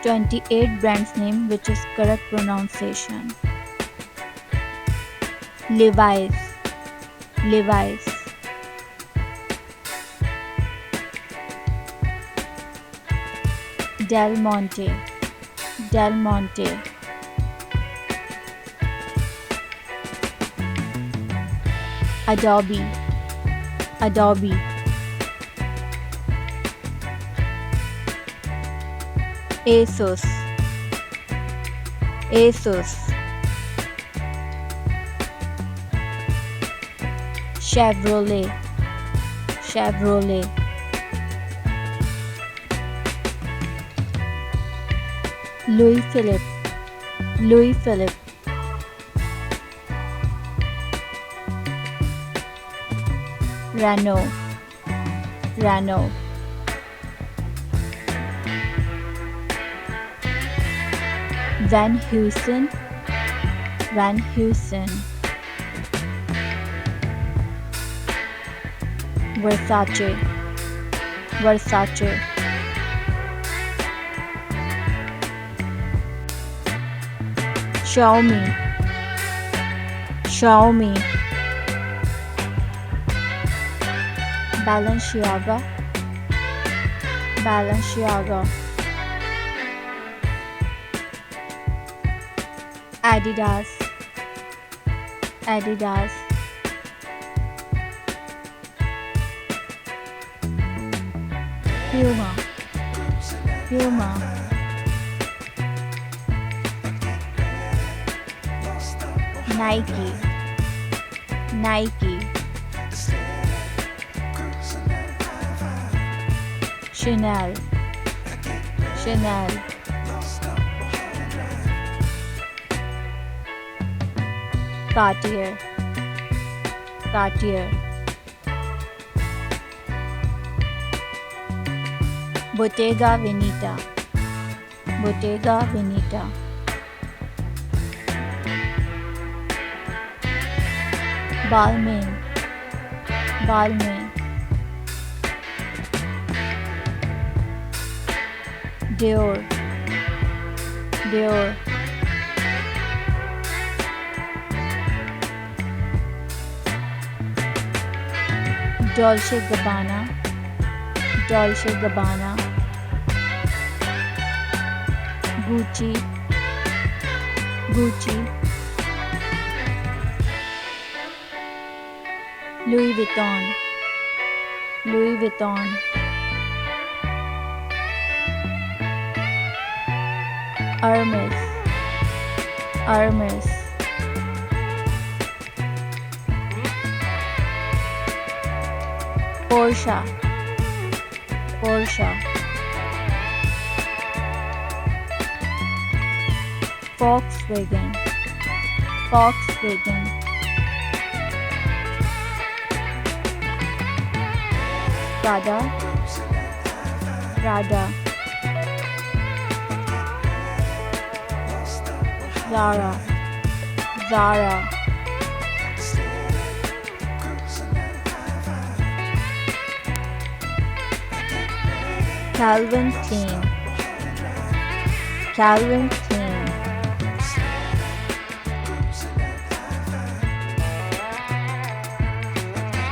"28 brand's name which is correct pronunciation. Levi's, Levi's. Del Monte, Del Monte. Adobe, Adobe. Asus, Asus. Chevrolet, Chevrolet. Louis Philippe, Louis Philippe. Renault, Renault. Van Heusen, Van Heusen. Versace, Versace. Xiaomi, Xiaomi. Balenciaga, Balenciaga. Adidas, Adidas. Puma, Puma. Nike, Nike. Chanel, Chanel. Cartier, Cartier. Bottega Veneta, Bottega Veneta. Balmain, Balmain. Dior, Dior. Dolce Gabbana, Dolce Gabbana. Gucci, Gucci. Louis Vuitton, Louis Vuitton. Hermes, Hermes. Porsche, Porsche. Volkswagen, Volkswagen. Prada, Prada. Zara, Zara. Calvin Klein, Calvin